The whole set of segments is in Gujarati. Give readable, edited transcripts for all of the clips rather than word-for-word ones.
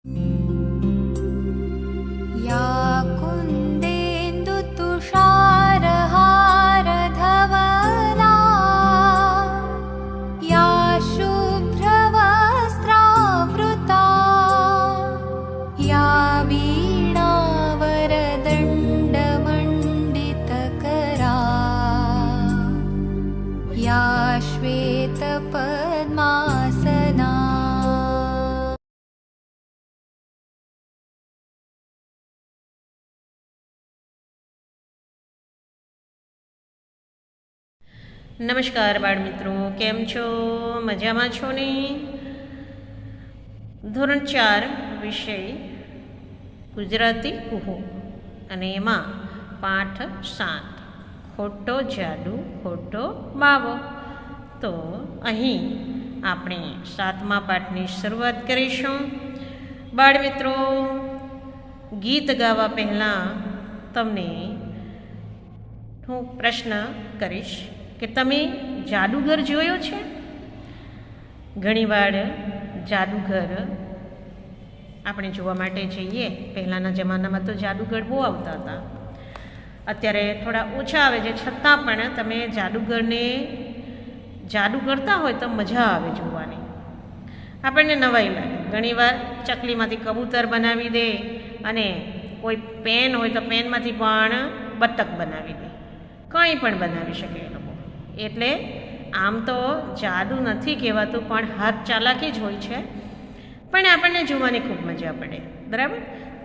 या कुन्देन्दुतुषारहारधवला या शुभ्रवस्त्रावृता या वीणावरदण्डमण्डितकरा या श्वेतपद्मासना। નમસ્કાર બાળ મિત્રો, કેમ છો? મજામાં છો ને? ધોરણ 4 વિષય ગુજરાતી કુહુ અને એમાં પાઠ 7 ખોટો જાદુ ખોટો બાવો. તો અહીં આપણે 7મા પાઠની શરૂઆત કરીશું. બાળ મિત્રો, ગીત ગાવા પહેલાં તમને હું પ્રશ્ન કરીશ કે તમે જાદુગર જોયો છે? ઘણીવાર જાદુગર આપણે જોવા માટે જઈએ. પહેલાંના જમાનામાં તો જાદુગર બહુ આવતા હતા. અત્યારે થોડા ઓછા આવે છે, છતાં પણ તમે જાદુગરને જાદુ કરતા હોય તો મજા આવે જોવાની, આપણને નવાઈ લાગે. ઘણીવાર ચકલીમાંથી કબૂતર બનાવી દે અને કોઈ પેન હોય તો પેનમાંથી પણ બતક બનાવી દે. કંઈ પણ બનાવી શકે એ લોકો. એટલે આમ તો જાદુ નથી કહેવાતું, પણ હાથ ચાલાકી જ હોય છે, પણ આપણને જોવાની ખૂબ મજા પડે. બરાબર?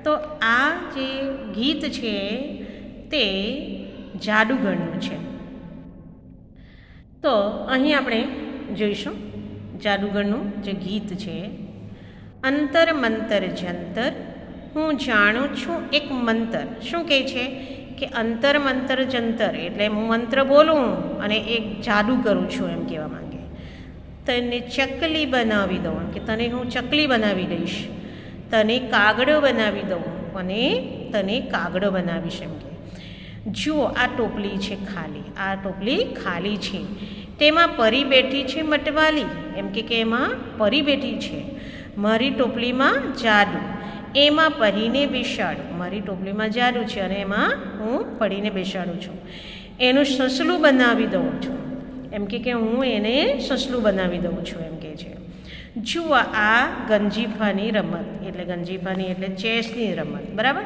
તો આ જે ગીત છે તે જાદુગરનું છે. તો અહીં આપણે જોઈશું જાદુગરનું જે ગીત છે. અંતર મંતર જંતર, હું જાણું છું એક મંતર. શું કહે છે કે અંતર મંતર જંતર એટલે હું મંત્ર બોલું અને એક જાદુ કરું છું, એમ કહેવા માંગે. તને ચકલી બનાવી દઉં, કે તને હું ચકલી બનાવી દઈશ. તને કાગડો બનાવી દઉં અને તને કાગડો બનાવીશ, એમ કે. જુઓ, આ ટોપલી છે ખાલી, આ ટોપલી ખાલી છે, તેમાં પરી બેઠી છે મટવાલી, એમ કે એમાં પરી બેઠી છે. મારી ટોપલીમાં જાદુ, એમાં પરીને બેસાડું. મારી ટોપલીમાં જાદુ છે અને એમાં હું પરીને બેસાડું છું. એનું સસલું બનાવી દઉં છું, એમ કે હું એને સસલું બનાવી દઉં છું, એમ કે છે. જુઓ, આ ગંજીફાની રમત, એટલે ગંજીફાની એટલે ચેસની રમત. બરાબર?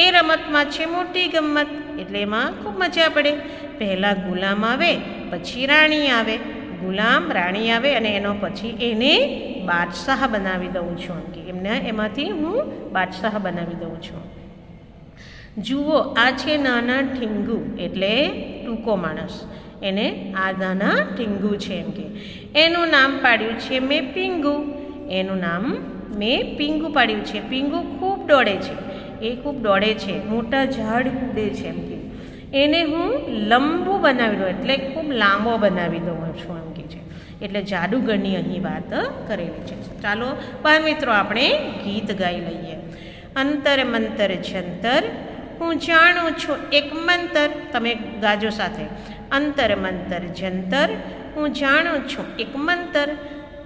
એ રમતમાં છે મોટી ગમત, એટલે એમાં ખૂબ મજા પડે. પહેલાં ગુલામ આવે, પછી રાણી આવે. ગુલામ રાણી આવે અને એનો પછી એને બાદશાહ બનાવી દઉં છું, એમ કે એમને એમાંથી હું બાદશાહ બનાવી દઉં છું. જુઓ, આ છે નાના ઠીંગુ, એટલે ટૂંકો માણસ, એને આ નાના ઠીંગુ છે, એમ કે. એનું નામ પાડ્યું છે મેં પીંગુ. એનું નામ મેં પીંગુ પાડ્યું છે. પીંગુ ખૂબ દોડે છે, એ ખૂબ દોડે છે, મોટા ઝાડ કૂદે છે, એમ કે. એને હું લંબુ બનાવી દઉં, એટલે ખૂબ લાંબો બનાવી દઉં છું, એમ કે છે. એટલે જાદુગરની અહીં વાત કરેલી છે. ચાલો બાળ મિત્રો, આપણે ગીત ગાઈ લઈએ. અંતર મંતર જંતર, હું જાણું છું એક મંતર. તમે ગાજો સાથે. અંતર મંતર જંતર, હું જાણું છું એક મંતર.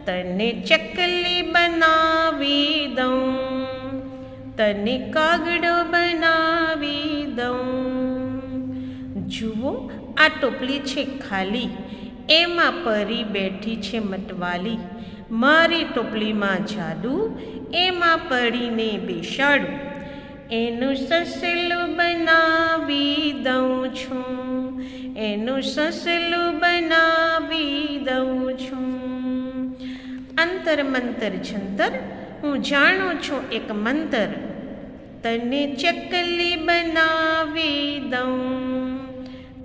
તને ચકલી બનાવી દઉં, તને કાગડો બનાવી દઉં. જુઓ, આ ટોપલી છે ખાલી, એમાં પરી બેઠી છે મટવાલી. મારી ટોપલીમાં જાદુ, એમાં પરીને બેસાડું. એનું સસલું બનાવી દઉં છું, એનું સસલું બનાવી દઉં છું. અંતર મંતર જંતર, હું જાણું છું એક મંતર. તને ચકલી બનાવી દઉં,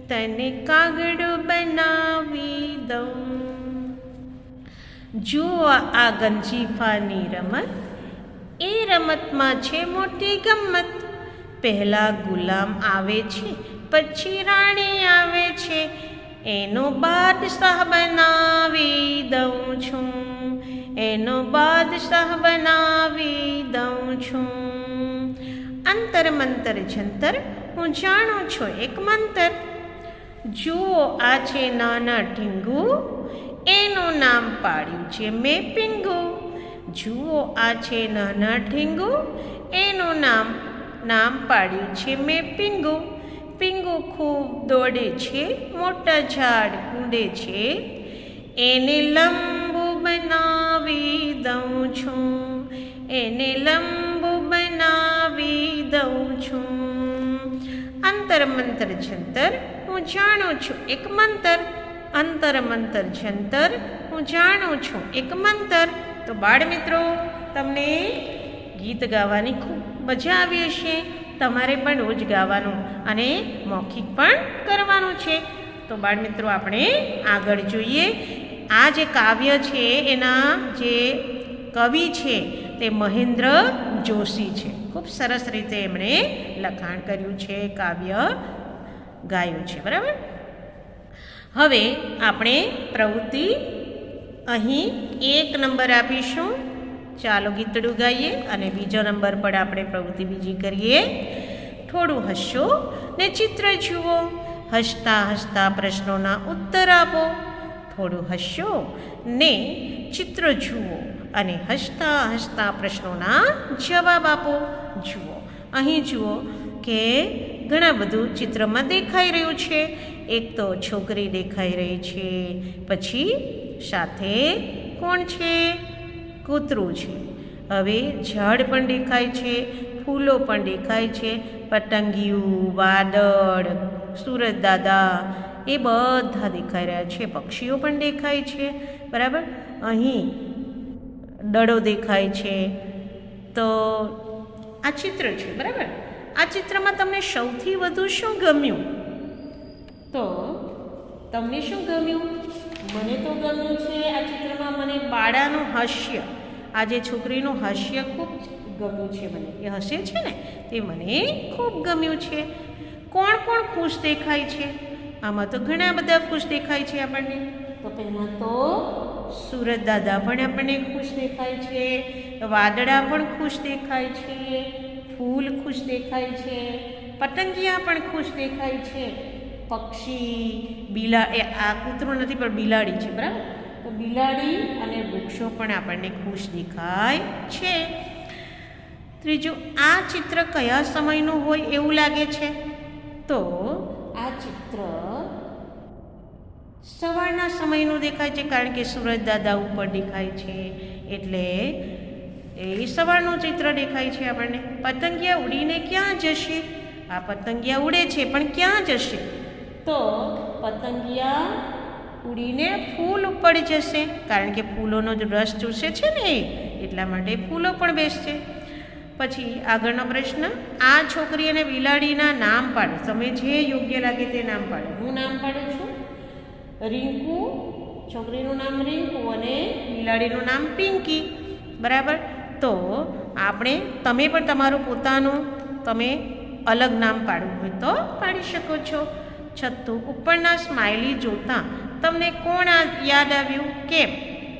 તને કાગડો બનાવી દઉં. જુઓ, આ ગંજીફાની રમત, એ રમતમાં છે મોટી ગમત. પહેલાં ગુલામ આવે છે, પછી રાણી આવે છે. એનો બાદશાહ બનાવી દઉં છું, એનો બાદશાહ બનાવી દઉં છું. અંતર મંતર જંતર, હું જાણું છું એક મંતર. જુઓ, આ છે નાના ઢીંગુ, એનું નામ પાડ્યું છે મેં પીંગુ. જુઓ આ છે નાના ઠીંગુ, એનું નામ પાડ્યું છે મેં પીંગુ. પીંગુ ખૂબ દોડે છે, મોટા ઝાડ કૂદે છે, એને લંબુ બનાવી દઉં છું, એને લંબુ બનાવી દઉં છું. અંતર મંતર જંતર, હું જાણું છું એક મંતર. અંતર મંતર જંતર, હું જાણું છું એક મંતર. તો બાળ મિત્રો, તમને ગીત ગાવાની ખૂબ મજા આવી હશે. તમારે પણ રોજ ગાવાનું અને મૌખિક પણ કરવાનું છે. તો બાળ મિત્રો, આપણે આગળ જોઈએ. આ જે કાવ્ય છે એના જે કવિ છે તે મહેન્દ્ર જોશી છે. ખૂબ સરસ રીતે એમણે લખાણ કર્યું છે, કાવ્ય ગાયું છે. બરાબર. હવે આપણે પ્રવૃત્તિ અહીં 1 નંબર આપીશું. ચાલો ગીતડું ગાઈએ અને બીજો નંબર પર આપણે પ્રવૃત્તિ બીજી કરીએ. થોડું હસો ને ચિત્ર જુઓ, હસતા હસતા પ્રશ્નોના ઉત્તર આપો. થોડું હસો ને ચિત્ર જુઓ અને હસતા હસતા પ્રશ્નોના જવાબ આપો. જુઓ, અહીં જુઓ કે ઘણા બધું ચિત્રમાં દેખાઈ રહ્યું છે. એક તો છોકરી દેખાઈ રહી છે, પછી સાથે કોણ છે? કૂતરું છે. હવે ઝાડ પણ દેખાય છે, ફૂલો પણ દેખાય છે, પતંગિયું, વાદળ, સૂરજ દાદા એ બધા દેખાઈ રહ્યા છે. પક્ષીઓ પણ દેખાય છે. બરાબર. અહીં દડો દેખાય છે. તો આ ચિત્ર છે. બરાબર. આ ચિત્રમાં તમને સૌથી વધુ શું ગમ્યું? તો તમને શું ગમ્યું? મને તો ગમ્યું છે આ ચિત્રમાં મને બાળાનું હાસ્ય, આ જે છોકરીનું હાસ્ય ખૂબ ગમ્યું છે. મને એ હસે છે ને તે મને ખૂબ ગમ્યું છે. કોણ કોણ ખુશ દેખાય છે? આમાં તો ઘણા બધા ખુશ દેખાય છે આપણને. તો પહેલાં તો સૂરજ દાદા પણ આપણને ખુશ દેખાય છે, વાદળા પણ ખુશ દેખાય છે, ફૂલ ખુશ દેખાય છે, પતંગિયા પણ ખુશ દેખાય છે, પક્ષી, આ કૂતરું નથી પણ બિલાડી છે. બરાબર. તો બિલાડી અને વૃક્ષો પણ આપણને ખુશ દેખાય છે. ત્રીજું, આ ચિત્ર કયા સમયનું હોય એવું લાગે છે? તો આ ચિત્ર સવારના સમયનું દેખાય છે, કારણ કે સૂરજ દાદા ઉપર દેખાય છે એટલે એ સવારનું ચિત્ર દેખાય છે આપણને. પતંગિયા ઉડીને ક્યાં જશે? આ પતંગિયા ઉડે છે પણ ક્યાં જશે? તો પતંગિયા ઉડીને ફૂલ ઉપર જશે, કારણ કે ફૂલોનો જ રસ ચૂસે છે ને એટલા માટે ફૂલો પણ બેસશે. પછી આગળનો પ્રશ્ન, આ છોકરી અને બિલાડીના નામ પાડો. તમે જે યોગ્ય લાગે તે નામ પાડો. હું નામ પાડું છું રિંકુ, છોકરીનું નામ રિંકુ અને બિલાડીનું નામ પિંકી. બરાબર. તો તમે પણ તમારું પોતાનું અલગ નામ પાડવું હોય તો પાડી શકો છો. છઠ્ઠું, ઉપરના સ્માઇલી જોતાં તમને કોણ યાદ આવ્યું? કેમ?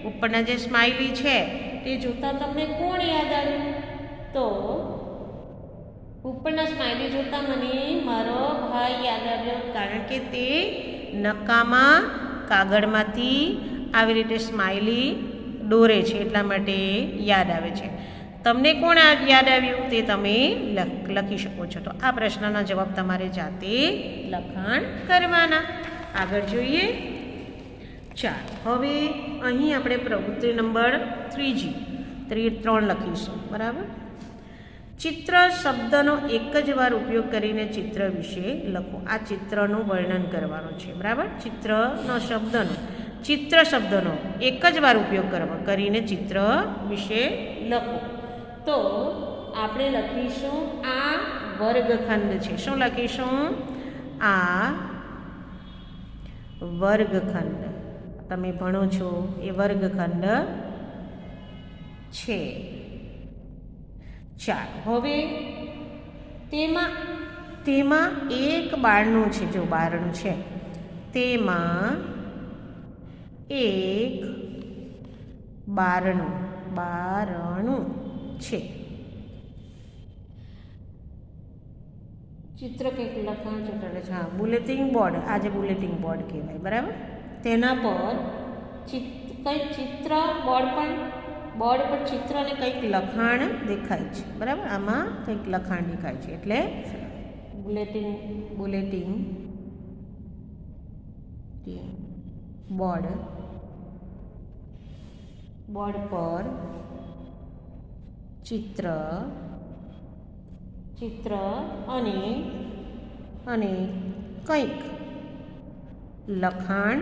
ઉપરના જે સ્માઇલી છે તે જોતાં તમને કોણ યાદ આવ્યું? તો ઉપરના સ્માઇલી જોતાં મને મારો ભાઈ યાદ આવ્યો, કારણ કે તે નકામા કાગળમાંથી આવી રીતે સ્માઇલી દોરે છે એટલા માટે યાદ આવે છે. તમને કોણ યાદ આવ્યું તે તમે લખી શકો છો. તો આ પ્રશ્નનો જવાબ તમારે જાતે લખાણ કરવાના. આગળ જોઈએ. ચાલો, હવે અહીં આપણે પ્રવૃત્તિ નંબર 3 લખીશું. બરાબર. ચિત્ર શબ્દનો એક જ વાર ઉપયોગ કરીને ચિત્ર વિશે લખો. આ ચિત્રનું વર્ણન કરવાનું છે. બરાબર. ચિત્ર શબ્દનો એક જ વાર ઉપયોગ કરીને ચિત્ર વિશે લખો. તો આપણે લખીશું આ વર્ગખંડ છે. શું લખીશું? આ વર્ગખંડ. તમે ભણો છો એ વર્ગખંડ છે. ચાલો, હવે તેમાં એક બારણું છે. જો બારણું છે, તેમાં એક બારણું છે. ચિત્ર કંઈક લખાણ ચોટાડે છે. હા, બુલેટિન બોર્ડ. આજે બુલેટિન બોર્ડ કહેવાય. બરાબર. તેના પર કંઈક ચિત્ર બોર્ડ પણ બોર્ડ પર ચિત્ર અને કંઈક લખાણ દેખાય છે, બરાબર. આમાં કંઈક લખાણ દેખાય છે એટલે બુલેટિન બોર્ડ પર ચિત્ર અને કંઈક લખાણ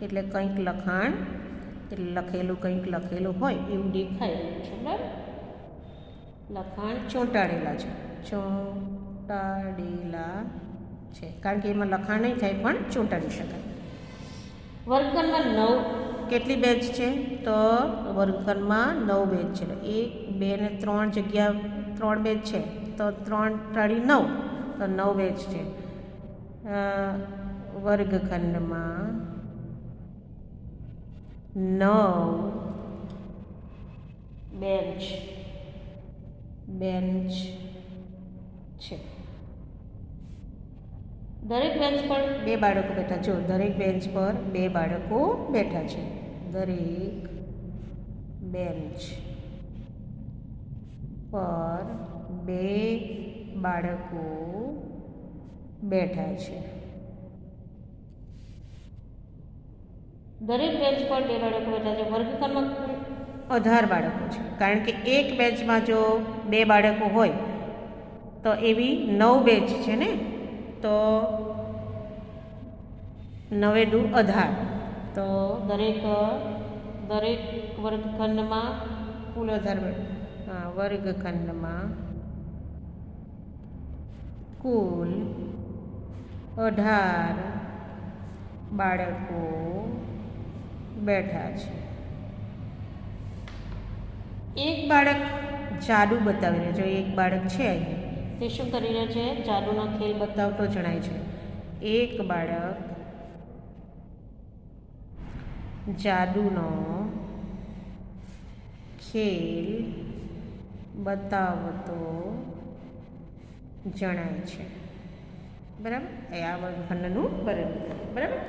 એટલે કંઈક લખાણ એટલે કંઈક લખેલું હોય એવું દેખાય રહ્યું છે, બરાબર. લખાણ ચોંટાડેલા છે કારણ કે એમાં લખાણ નહીં થાય પણ ચોંટાડી શકાય. વર્ગખંડમાં 9 કેટલી બેચ છે? તો વર્ગખંડમાં 9 બેચ છે. 1 2 ને 3 જગ્યા 3 બેચ છે તો 3 × 9 તો 9 બેચ છે. વર્ગખંડમાં 9 બેન્ચ છે. દરેક બેન્ચ પર 2 બાળકો બેઠા. જો દરેક બેન્ચ પર 2 બાળકો બેઠા છે. દરેક બેન્ચ પર 2 બાળકો બેઠા છે. દરેક બેન્ચ પર 2 બાળકો બેઠા છે. વર્ગખંડમાં 18 બાળકો છે કારણ કે એક બેન્ચમાં જો 2 બાળકો હોય તો એવી 9 બેન્ચ છે ને, તો 9 × 2 = 18. તો દરેક વર્ગખંડમાં કુલ 18 વર્ગખંડમાં કુલ 18 બાળકો બેઠા છે. એક બાળક જાદુ બતાવી રહ્યો છે. એક બાળક છે અહીંયા, તે શું કરી રહ્યો છે? જાદુનો ખેલ બતાવતો જણાય છે. એક બાળક જાદુનો ખેલ બતાવતો જણાય છે, બરાબર. એ આ વર્ગખંડનું વર્ણન કરે, બરાબર.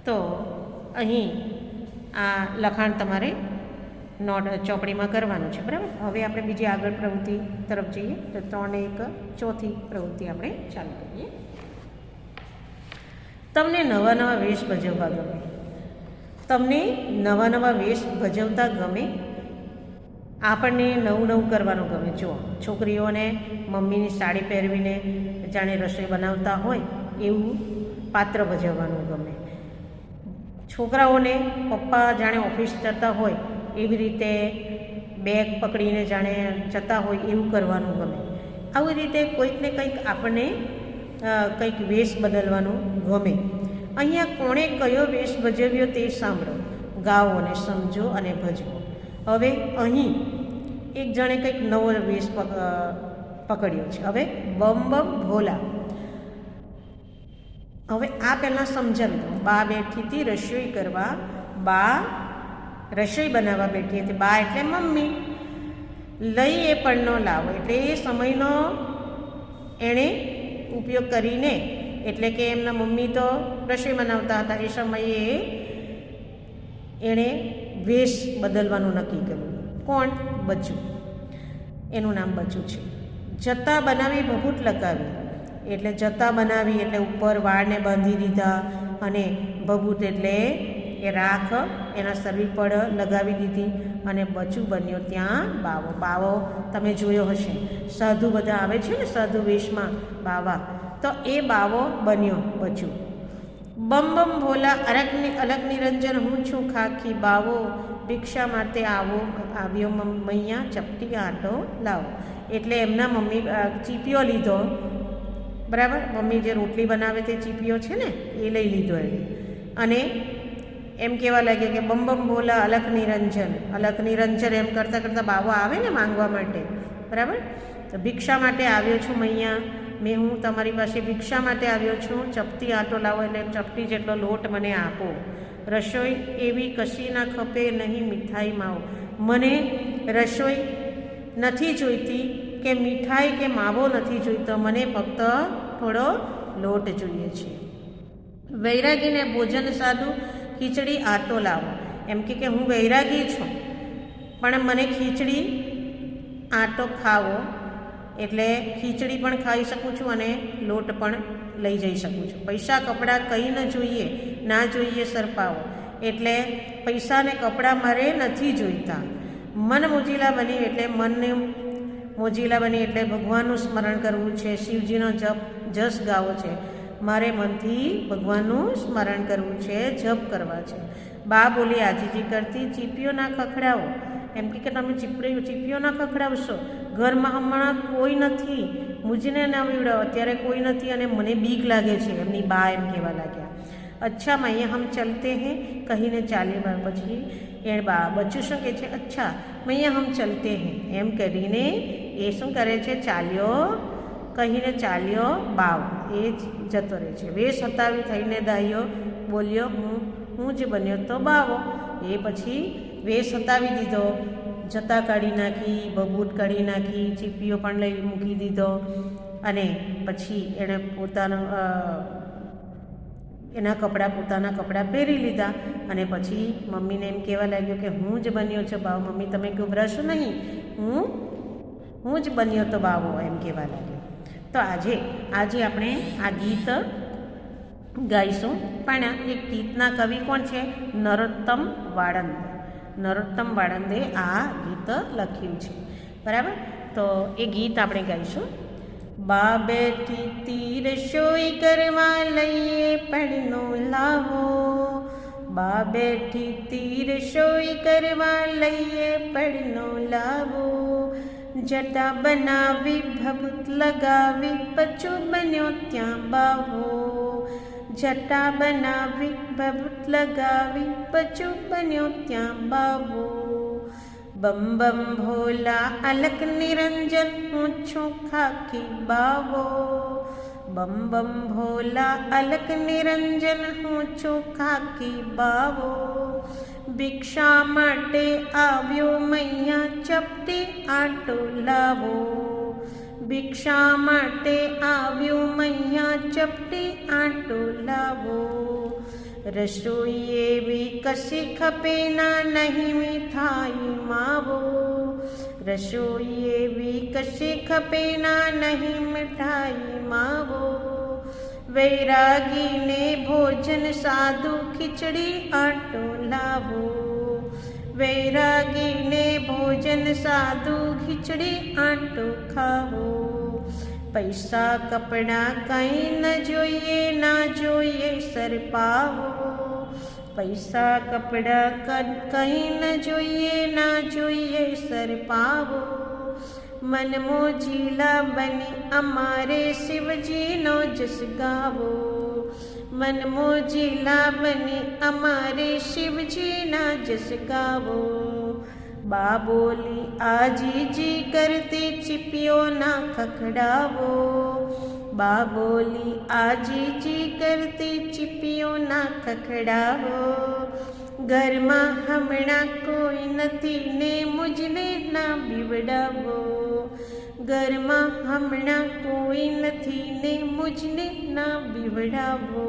તો અહીં આ લખાણ તમારે ચોપડીમાં કરવાનું છે, બરાબર. હવે આપણે બીજી આગળ પ્રવૃત્તિ તરફ જઈએ. તો 3 1 ચોથી પ્રવૃત્તિ આપણે ચાલુ કરીએ. તમને નવા વેશ ભજવવા ગમે. તમને નવા વેશ ભજવતા ગમે. આપણને નવું કરવાનું ગમે. જો છોકરીઓને મમ્મીની સાડી પહેરવીને જાણે રસોઈ બનાવતા હોય એવું પાત્ર ભજવવાનું ગમે. છોકરાઓને પપ્પા જાણે ઓફિસ જતા હોય એવી રીતે બેગ પકડીને જાણે જતા હોય એવું કરવાનું ગમે. આવી રીતે કોઈક ને કંઈક આપણને કંઈક વેશ બદલવાનું ગમે. અહીંયા કોણે કયો વેશ ભજવ્યો તે સાંભળો, ગાઓ અને સમજો અને ભજવો. હવે અહીં એક જણે કંઈક નવો વેશ પકડ્યો છે. હવે બમ બમ ભોલા. હવે આ પહેલાં સમજાવી દઉં. બા બેઠી હતી રસોઈ કરવા. બા રસોઈ બનાવવા બેઠી હતી. બા એટલે મમ્મી. લઈ એ પણ ન લાવો એટલે એ સમયનો એણે ઉપયોગ કરીને, એટલે કે એમના મમ્મી તો રસોઈ બનાવતા હતા એ સમયે એણે વેશ બદલવાનું નક્કી કર્યું. કોણ? બચ્ચું. એનું નામ બચ્ચું છે. જતા બનાવી ભભૂત લગાવી. એટલે જતા બનાવી એટલે ઉપર વાળને બાંધી દીધા, અને ભભૂત એટલે એ રાખ એના શરીર પર લગાવી દીધી, અને બચ્ચું બન્યો ત્યાં બાવો. બાવો તમે જોયો હશે, સાધુ બધા આવે છે ને સાધુ વેશમાં બાવા, તો એ બાવો બન્યો બચ્ચું. બમ બમ ભોલા અલગ નિરંજન હું છું ખાખી બાવો, ભિક્ષા માટે આવ્યો મૈયા ચપટી આટો લાવો. એટલે એમના મમ્મી ચીપિયો લીધો, બરાબર. મમ્મી જે રોટલી બનાવે તે ચીપિયો છે ને એ લઈ લીધો એને, અને એમ કહેવા લાગ્યા કે બમ બમ ભોલા અલક નિરંજન એમ કરતાં બાવો આવે ને માંગવા માટે, બરાબર. તો ભિક્ષા માટે આવ્યો છું મૈયા, હું તમારી પાસે ભિક્ષા માટે આવ્યો છું. ચપટી આટો લાવો એટલે ચપટી જેટલો લોટ મને આપો. રસોઈ એવી કશી ના ખપે નહીં મીઠાઈ માવો. મને રસોઈ નથી જોઈતી કે મીઠાઈ કે માવો નથી જોઈતો, મને ફક્ત થોડો લોટ જોઈએ છે. વૈરાગીને ભોજન સાદું, ખીચડી આટો લાવો. એમ કે હું વૈરાગી છું, પણ મને ખીચડી આટો ખાવો એટલે ખીચડી પણ ખાઈ શકું છું અને લોટ પણ લઈ જઈ શકું છું. પૈસા કપડાં કંઈ ન જોઈએ, ના જોઈએ સરપાવો એટલે પૈસાને કપડાં મારે નથી જોઈતા. મન મોજીલા બની એટલે મનને મોજીલા બની એટલે ભગવાનનું સ્મરણ કરવું છે, શિવજીનો જસ ગાવો છે. મારે મનથી ભગવાનનું સ્મરણ કરવું છે, જપ કરવા છે. બા બોલી આજીજી કરતી ચીપીઓ ના ખખડાવો. એમ કે તમે ચીપીઓ ના ખખડાવશો, ઘરમાં હમણાં કોઈ નથી, મુજને ના વીવડાવો, અત્યારે કોઈ નથી અને મને બીક લાગે છે. એમની બા એમ કહેવા લાગ્યા. અચ્છા મૈયા હમ ચલતે હે કહીને ચાલ્યા. પછી એ બા બચ્ચું શું કહે છે, અચ્છા મૈયા હમ ચલતે હે એમ કરીને એ શું કરે છે, ચાલ્યો કહીને ચાલ્યો બાવ એ જતો રહે છે. વેશ હતાવી થઈને દાહ્યો બોલ્યો હું જ બન્યો તો બાવો. એ પછી વેશ હતાવી દીધો, જતા કાઢી નાખી, બબૂટ કાઢી નાખી, ચીપીઓ પણ લઈ મૂકી દીધો અને પછી એણે એના પોતાના કપડાં પહેરી લીધા અને પછી મમ્મીને એમ કહેવા લાગ્યો કે હું જ બન્યો છો બાવો. મમ્મી તમે ગભરાશો નહીં, હું જ બન્યો તો બાવો એમ કહેવા લાગ્યો. તો આજે આપણે આ ગીત ગાઈશું. પણ એ ગીતના કવિ કોણ છે? નરોત્તમ વાળંદે આ ગીત લખ્યું છે. બરાબર, તો એ ગીત આપણે ગાઈશું. બા બેઠી તી રસોઈ કરવા લઈએ પડનો લાવો. બા બેઠી તી રસોઈ કરવા લઈએ પડનો લાવો. જટા બનાવી ભભૂત લગાવી પચું બન્યો ત્યાં બાવો. જટા બનાવી ભભૂત લગાવી પચું બન્યો ત્યાં બાવો. બમ બમ ભોલા અલક નિરંજન હું છું ખાકી બાવો. બમ બમ ભોલા અલક નિરંજન હું છું ખાકી બાવો. ભિક્ષા માટે આવ્યો મૈયા ચપટી આટો લાવો. ભિક્ષા માટે આવ્યો મૈયા ચપટી આટો લાવો. રસોઈ એવી કશી ખપે ના નહીં મીઠાઈ માવો. રસોઈ એવી કશી ખપે ના નહીં મીઠાઈ માવો. વૈરાગીને ભોજન સાદું ખીચડી આટો લાવો. વૈરાગીને ભોજન સાદું ખીચડી આટો ખાવો. પૈસા કપડાં કંઈ ન જોઈએ, ના જોઈએ સરપાવો. પૈસા કપડાં કંઈ ન જોઈએ, ના જોઈએ સરપાવો. મન મોજીલા બની અમારે શિવજીનો જસ ગાવો. મન મોજીલા બની અમારે શિવજીના જસ ગાવો. બા બોલી આજીજી કરતી ચીપીઓ ના ખખડાવો. બા બોલી આજીજી કરતી ચીપીઓ ના ખખડાવો. ઘરમાં હમણાં કોઈ નથી ને મુજને ના બીવડાવો. ઘરમાં હમણાં કોઈ નથી ને મુજને ના બીવડાવો.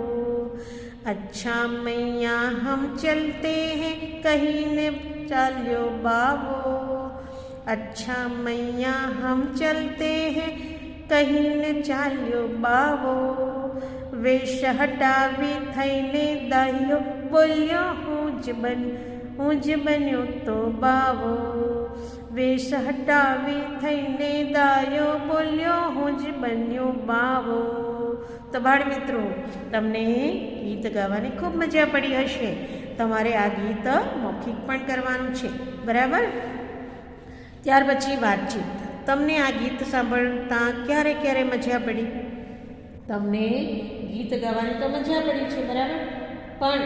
अच्छा मैया हम चलते हैं कहीने चाल्यो बावो. अच्छा मैया हम चलते हैं कहीने चाल्यो बावो. वेश हटावी थईने दाह्यो बोल्यो હું જ બન્યો તો બાવો. વેશ હટાવી થઈને દાયો બોલ્યો હું જ બન્યો બાવો. તો બાળ મિત્રો, તમને ગીત ગાવાની ખૂબ મજા પડી હશે. તમારે આ ગીત મૌખિક પણ કરવાનું છે, બરાબર? ત્યાર પછી વાતચીત. તમને આ ગીત સાંભળતા ક્યારે ક્યારે મજા પડી? તમને ગીત ગાવાની તો મજા પડી છે, બરાબર, પણ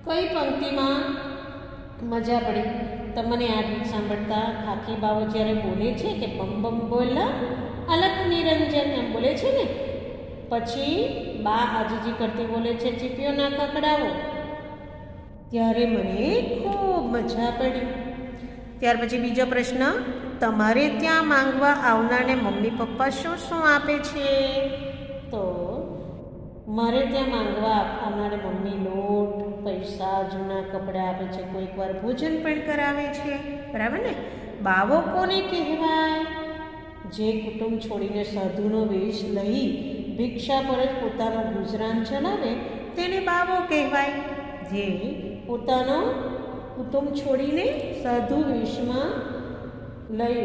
કઈ પંક્તિમાં મજા પડી? તમને આ ગીત સાંભળતા ખાકી બાવો જ્યારે બોલે છે કે બમ બમ બોલા અલક નિરંજન એમ બોલે છે ને, પછી બા આજીજી કરતી બોલે છે ચીપીઓ ના ખખડાવો, ત્યારે મને ખૂબ મજા પડી. ત્યાર પછી બીજો પ્રશ્ન, તમારે ત્યાં માંગવા આવનારને મમ્મી પપ્પા શું શું આપે છે? તો મારે ત્યાં માંગવા આવનારે મમ્મી લોટ, પૈસા જૂના કપડાં આપે છે, કોઈક વાર ભોજન પણ કરાવે છે, બરાબર ને. બાવો કોને કહેવાય? જે કુટુંબ છોડીને સાધુનો વેશ લઈ ભિક્ષા પર જ પોતાનું ગુજરાન ચલાવે તેને બાવો કહેવાય. જે પોતાનો કુટુંબ છોડીને સાધુ વેશમાં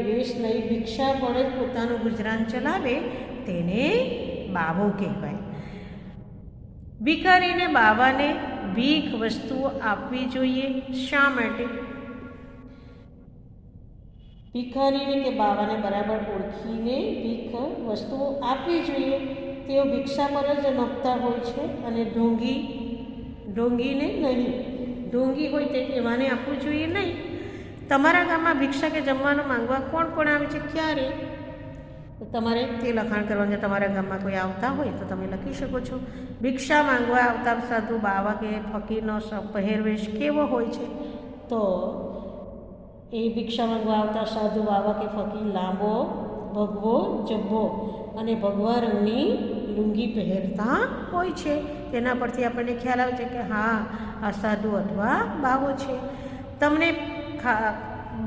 વેશ લઈ ભિક્ષા પર જ પોતાનું ગુજરાન ચલાવે તેને બાવો કહેવાય. ભિખારીને બાવાને ભીખ વસ્તુઓ આપવી જોઈએ. શા માટે? ભિખારીને કે બાવાને બરાબર ઓળખીને ભીખ વસ્તુઓ આપવી જોઈએ. તેઓ ભિક્ષા પર જ નપતા હોય છે અને ઢોંગીને નહીં. ઢોંગી હોય તે એવાને આપવું જોઈએ નહીં. તમારા ગામમાં ભિક્ષા કે જમવાનું માંગવા કોણ કોણ આવે છે? ક્યારે? તો તમારે તે લખાણ કરવાનું છે. તમારા ગામમાં કોઈ આવતા હોય તો તમે લખી શકો છો. ભિક્ષા માંગવા આવતા સાધુ બાવા કે ફકીરનો પહેરવેશ કેવો હોય છે? તો એ ભિક્ષા માંગવા આવતા સાધુ બાવા કે ફકીર લાંબો ભગવો જબ્બો અને ભગવા રંગની લુંગી પહેરતા હોય છે. તેના પરથી આપણને ખ્યાલ આવે છે કે હા, આ સાધુ અથવા બાવો છે. તમને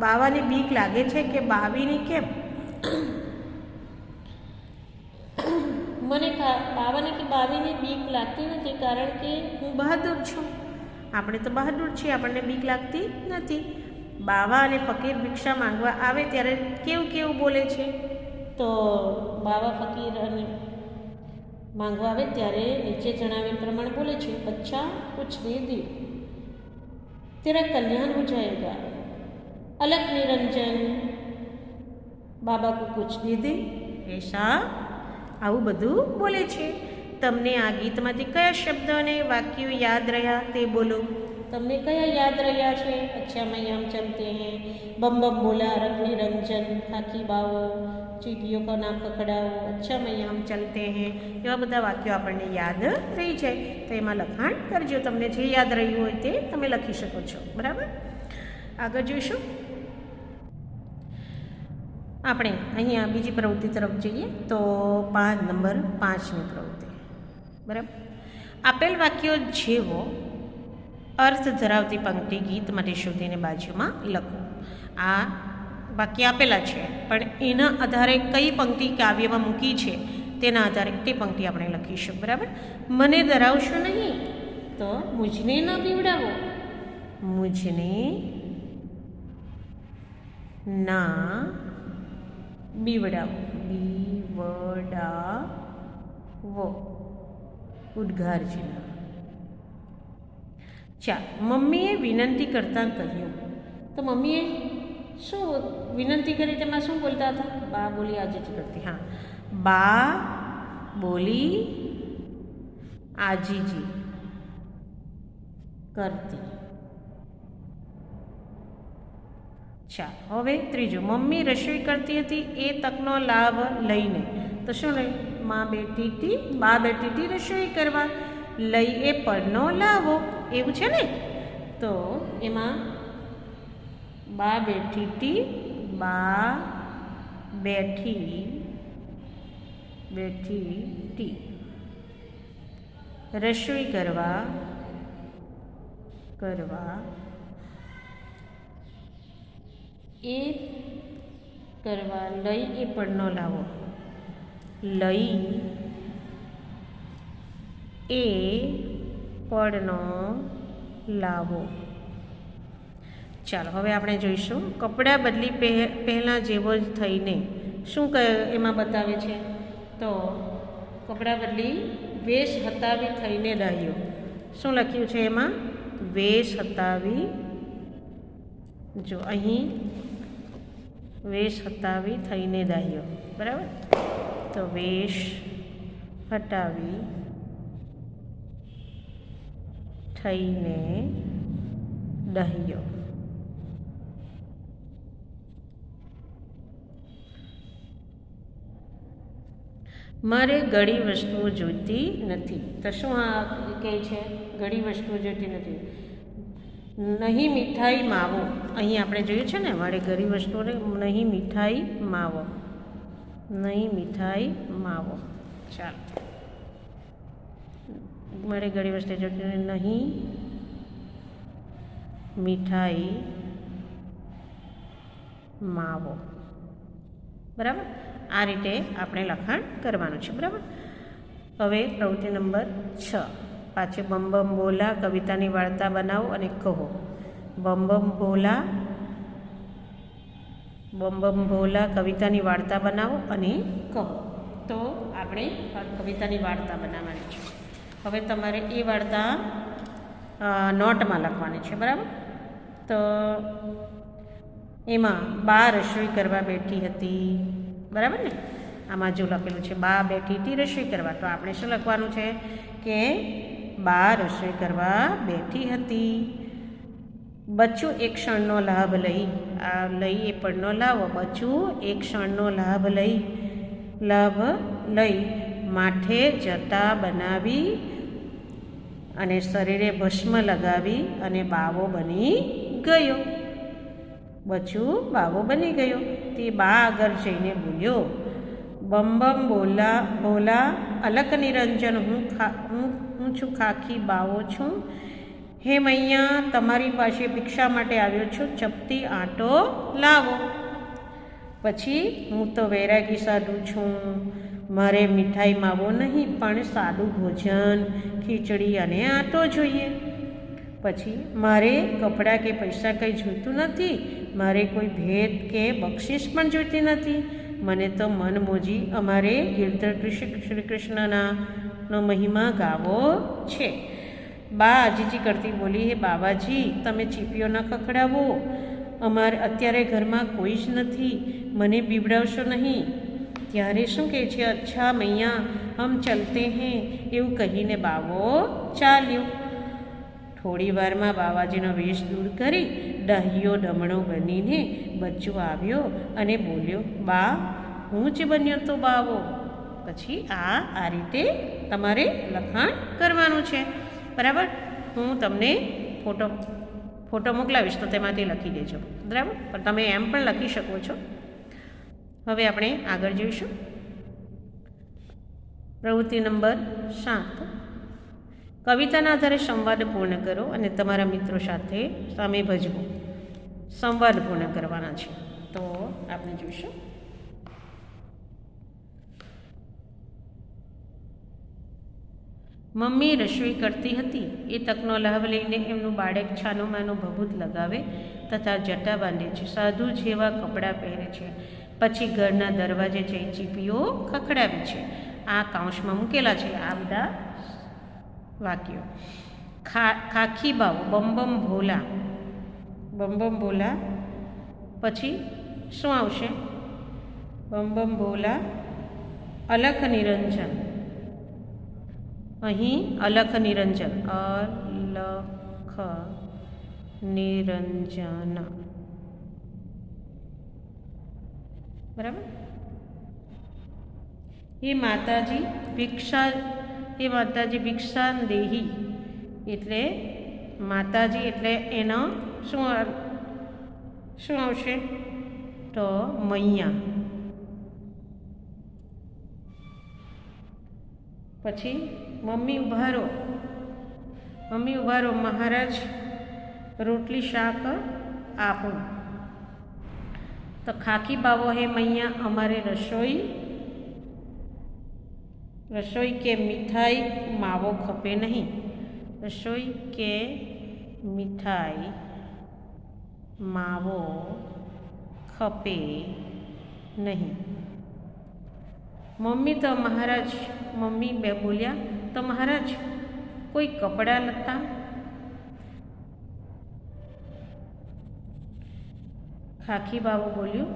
બાવાની બીક લાગે છે કે બાવીની? કેમ? મને બાવાની કે બાવીની બીક લાગતી નથી, કારણ કે હું બહાદુર છું. આપણે તો બહાદુર છીએ, આપણને બીક લાગતી નથી. બાવા અને ફકીર ભિક્ષા માંગવા આવે ત્યારે કેવું બોલે છે? તો બાવા ફકીર અને માંગવા આવે ત્યારે નીચે જણાવેલ પ્રમાણે બોલે છે. બચ્ચા કુછ દે દે, તેરા કલ્યાણ હો જાયેગા. અલગ નિરંજન બાબા કો કુછ દે દે, એસા આવું બધું બોલે છે. તમને આ ગીતમાંથી કયા શબ્દ અને વાક્યો યાદ રહ્યા તે બોલો. તમને કયા યાદ રહ્યા છે? અચ્છા મેં હમ ચલતે હૈ, બમ બમ બોલા, રખ નિરંજન, ખાકી બાવો, ચીટીઓ કા નામ પકડાવો, અચ્છા મેં હમ ચલતે હૈ, એવા બધા વાક્યો આપણને યાદ રહી જાય. તો એમાં લખાણ કરજો. તમને જે યાદ રહ્યું હોય તે તમે લખી શકો છો, બરાબર. આગળ જોઈશું. આપણે અહીંયા બીજી પ્રવૃત્તિ તરફ જઈએ તો નંબર 5ની પ્રવૃત્તિ, બરાબર. આપેલ વાક્યો જેવો અર્થ ધરાવતી પંક્તિ ગીત માટે શોધીને બાજુમાં લખો. આ વાક્ય આપેલા છે, પણ એના આધારે કઈ પંક્તિ કાવ્યમાં મૂકી છે તેના આધારે તે પંક્તિ આપણે લખીશું, બરાબર. મને ધરાવશો નહીં તો મુજને ન પીવડાવો. મુજને ના બીવડાવો. બીવડાવો, ઉદ્ગાર ચિહ્ન. ચાલ, મમ્મીએ વિનંતી કરતાં કહ્યું. તો મમ્મીએ શું વિનંતી કરી? તેમાં શું બોલતા હતા? બા બોલી આજે જ કરતી. હા, બા બોલી આજીજી કરતી. ચાલ, હવે ત્રીજું. મમ્મી રસોઈ કરતી હતી એ તકનો લાભ લઈને. તો શું લઈ? બા બેઠી હતી રસોઈ કરવા. લઈ એ પડનો લાવો, એવું છે ને. તો એમાં બા બેઠી હતી, બા બેઠી હતી રસોઈ કરવા એ કરવા. લઈ એ પડનો લાવો. લઈ એ પડનો લાવો. ચાલો, હવે આપણે જોઈશું. કપડાં બદલી પહેલાં જેવો જ થઈને શું એમાં બતાવે છે? તો કપડાં બદલી વેશ હતાવી થઈને રહ્યો. શું લખ્યું છે એમાં? વેશ હતાવી. જો અહીં વેશ હતાવી થઈને દાહ્યો, બરાબર. તો વેશ હટાવી થઈને દહ્યો. મારે ઘણી વસ્તુઓ જોઈતી નથી. તો શું આ કહે છે? ઘણી વસ્તુઓ જોઈતી નથી. નહીં મીઠાઈ માવો. અહીં આપણે જોયું છે ને, મારે ઘણી વસ્તુઓને નહીં મીઠાઈ માવો. નહીં મીઠાઈ માવો. ચાલો, મારે ઘણી વસ્તુ જોઈતી નહીં મીઠાઈ માવો. બરાબર, આ રીતે આપણે લખાણ કરવાનું છે. બરાબર, હવે પ્રવૃત્તિ નંબર 6 પાછી બમ બમ બોલા કવિતાની વાર્તા બનાવો અને કહો. બમ બમ ભોલા કવિતાની વાર્તા બનાવો અને કહો. તો આપણે કવિતાની વાર્તા બનાવવાની છે. હવે તમારે એ વાર્તા નોટમાં લખવાની છે. બરાબર, તો એમાં બા રસોઈ કરવા બેઠી હતી. બરાબર ને, આમાં જો લખેલું છે બા બેઠી હતી રસોઈ કરવા, તો આપણે શું લખવાનું છે કે બા રસોઈ કરવા બેઠી હતી. બચ્ચું એક ક્ષણનો લાભ લઈ, આ લઈ એ પડનો લાવો, બચ્ચું એક ક્ષણનો લાભ લઈ માથે જટા બનાવી અને શરીરે ભસ્મ લગાવી અને બાવો બની ગયો. બચ્ચું બાવો બની ગયો. તે બા આગળ જઈને બોલ્યો, બમ બમ બોલા અલક નિરંજન, હું છું ખાખી બાવો છું. હે મૈયા, તમારી પાસે ભિક્ષા માટે આવ્યો છું, ચપટી આંટો લાવો. પછી હું તો વૈરાગી સાધુ છું, મારે મીઠાઈ માવો નહીં પણ સાદું ભોજન, ખીચડી અને આટો જોઈએ. પછી મારે કપડાં કે પૈસા કંઈ જોઈતું નથી, મારે કોઈ ભેટ કે બક્ષિસ પણ જોઈતી નથી. મને તો મન મોજી અમારે ગિરધર શ્રી કૃષ્ણનો મહિમા ગાવો છે. બા આજીજી કરતી બોલી, હે બાબાજી, તમે ચીપીઓ ન ખખડાવો, અમારે અત્યારે ઘરમાં કોઈ જ નથી, મને બીવડાવશો નહીં. ત્યારે શું કહે છે, અચ્છા મૈયા હમ ચલતે હૈ, એવું કહીને બાવો ચાલ્યો. થોડી વારમાં બાવાજીનો વેશ દૂર કરી ડાહ્યો ડમણો બનીને બચ્ચો આવ્યો અને બોલ્યો, બા હું જ બન્યો તો બાવો. પછી આ રીતે તમારે લખાણ કરવાનું છે. બરાબર, હું તમને ફોટો મોકલાવીશ તો તેમાંથી લખી દેજો. બરાબર, પણ તમે એમ પણ લખી શકો છો. હવે આપણે આગળ જોઈશું. પ્રવૃત્તિ નંબર 7 કવિતાના આધારે સંવાદ પૂર્ણ કરો અને તમારા મિત્રો સાથે સામે ભજવો. સંવાદ પૂર્ણ કરવાના છે. તો આપણે જોઈશું. મમ્મી રસોઈ કરતી હતી. એ તકનો લાભ લઈને એમનું બાળક છાનોમાનું ભભૂત લગાવે તથા જટા બાંધે છે, સાધુ જેવા કપડાં પહેરે છે. પછી ઘરના દરવાજે જઈ ચીપીઓ ખખડાવે છે. આ કાઉન્સમાં મૂકેલા છે આ બધા વાક્યો. ખાખી બાવો, બમ બમ ભોલા. પછી શું આવશે? બમ બમ ભોલા અલખ નિરંજન. અહીં અલખ નિરંજન, અલખ નિરંજન. બરાબર, એ માતાજી ભિક્ષા દેહી, એટલે માતાજી એટલે એનો શું આવશે? તો મૈયા. પછી મમ્મી ઉભારો, મહારાજ રોટલી શાક આપો. તો ખાખી બાવો હે મૈયા, અમારે રસોઈ કે મીઠાઈ માવો ખપે નહીં. રસોઈ કે મીઠાઈ માવો ખપે નહીં. મમ્મી બે બોલ્યા, તો મહારાજ કોઈ કપડાં લત્તા? ખાખી બાવો બોલ્યો,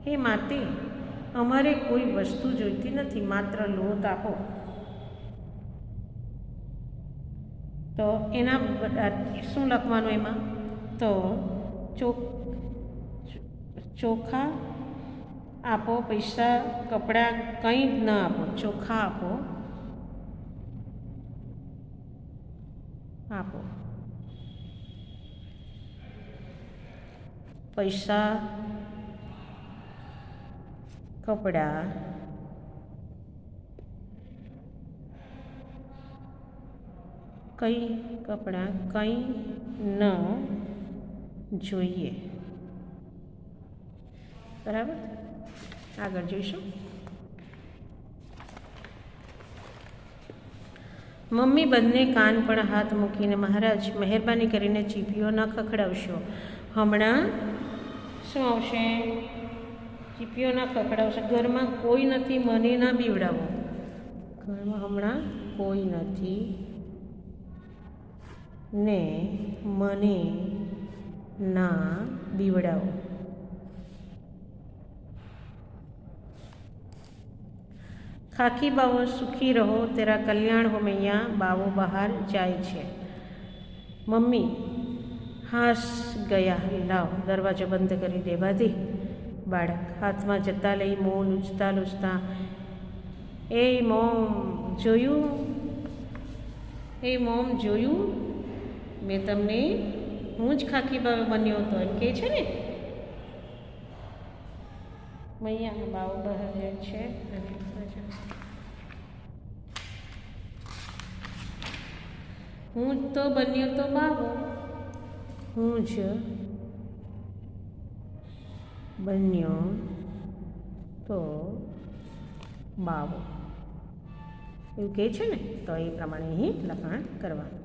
હે માતે, અમારે કોઈ વસ્તુ જોઈતી નથી, માત્ર લોટ આપો. તો એના શું લખવાનું એમાં? તો ચોખા આપો, પૈસા કપડાં કંઈ જ ન આપો, ચોખા આપો. પૈસા કપડાં કંઈ ન જોઈએ. બરાબર, આગળ જોઈશું. મમ્મી બંને કાન પર હાથ મૂકીને, મહારાજ મહેરબાની કરીને ચીપીઓ ન ખખડાવશો. હમણાં શું આવશે? ચીપીઓ ન ખખડાવશો. ઘરમાં કોઈ નથી, મને ના બીવડાવો. ઘરમાં હમણાં કોઈ નથી ને મને ના બીવડાવો. ખાખી બાવો સુખી રહો, તેરા કલ્યાણ હો મૈયા. બાવો બહાર જાય છે. મમ્મી હાસ ગયા. લાવ દરવાજો બંધ કરી દે બાધી. બાળક હાથમાં જતા લઈ મોં લૂછતા લૂછતા, એ મોમ જોયું, એ મોમ જોયું, મેં તમને હું જ ખાખી બાવો બન્યો હતો એમ કહે છે ને. મૈયા બાવો બહાર જાય છે. હું તો બન્યો તો બાવો, હું જ બન્યો તો બાવો એવું કહે છે ને. તો એ પ્રમાણે અહીં લખાણ કરવાનું.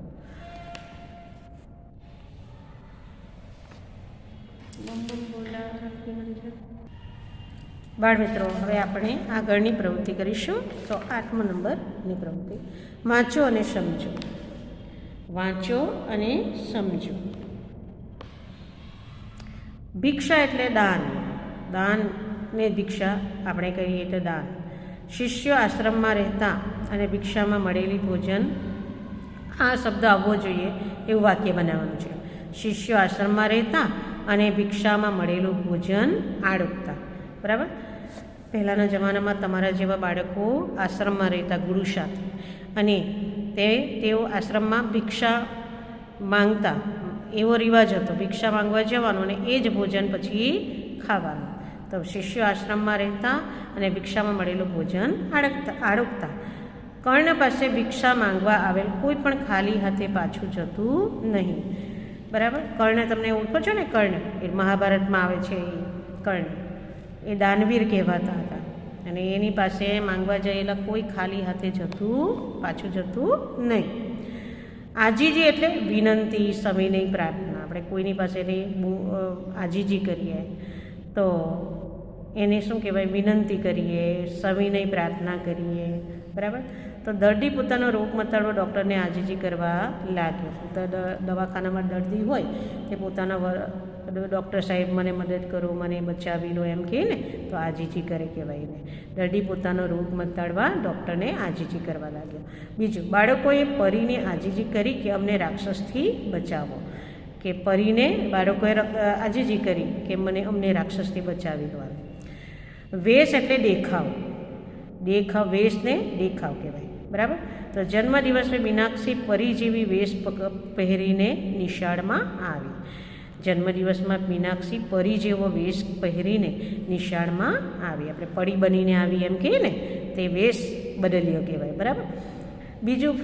બાળ મિત્રો, હવે આપણે આગળની પ્રવૃત્તિ કરીશું. તો 8મો નંબરની પ્રવૃત્તિ, વાંચો અને સમજો. વાંચો અને સમજો. ભિક્ષા એટલે દાન. દાનને ભિક્ષા આપણે કહીએ તો દાન. શિષ્યો આશ્રમમાં રહેતા અને ભિક્ષામાં મળેલી ભોજન, આ શબ્દ આવવો જોઈએ એવું વાક્ય બનાવવાનું છે. શિષ્યો આશ્રમમાં રહેતા અને ભિક્ષામાં મળેલું ભોજન આડોકતા. બરાબર, પહેલાંના જમાનામાં તમારા જેવા બાળકો આશ્રમમાં રહેતા ગુરુ સાથે, અને તેઓ આશ્રમમાં ભિક્ષા માંગતા. એવો રિવાજ હતો, ભિક્ષા માંગવા જવાનું અને એ જ ભોજન પછી ખાવાનું. તો શિષ્યો આશ્રમમાં રહેતા અને ભિક્ષામાં મળેલું ભોજન આડોકતા. કર્ણ પાસે ભિક્ષા માંગવા આવેલ કોઈ પણ ખાલી હાથે પાછું જતું નહીં. બરાબર, કર્ણ તમને ઓળખો છો ને? કર્ણ એ મહાભારતમાં આવે છે. એ કર્ણ એ દાનવીર કહેવાતા હતા, અને એની પાસે માંગવા જયેલા કોઈ ખાલી હાથે પાછું જતું નહીં. આજીજી એટલે વિનંતી, સવિનય પ્રાર્થના. આપણે કોઈની પાસેથી આજીજી કરીએ તો એને શું કહેવાય? વિનંતી કરીએ, સવિનય પ્રાર્થના કરીએ. બરાબર, તો દર્દી પોતાનો રોગ મટાડવા ડૉક્ટરને આજીજી કરવા લાગ્યો. તો દવાખાનામાં દર્દી હોય તે પોતાના ડૉક્ટર સાહેબ મને મદદ કરો, મને બચાવી લો એમ કહે ને, તો આજીજી કરે કહેવાય ને. દર્દી પોતાનો રોગ મટાડવા ડૉક્ટરને આજીજી કરવા લાગ્યો. બીજું, બાળકોએ પરીને આજીજી કરી કે અમને રાક્ષસથી બચાવો. કે પરીને બાળકોએ આજીજી કરી કે અમને રાક્ષસથી બચાવી દો. વેશ એટલે દેખાવ. વેશને દેખાવ કહેવાય. બરાબર, તો જન્મદિવસે મીનાક્ષી પરી જેવી વેશ પહેરીને નિશાળમાં આવી. જન્મદિવસમાં મીનાક્ષી પરી જેવો વેશ પહેરીને નિશાળમાં આવી. આપણે પરી બનીને આવી એમ કહીએ ને, તે વેશ બદલ્યો કહેવાય. બરાબર, બીજું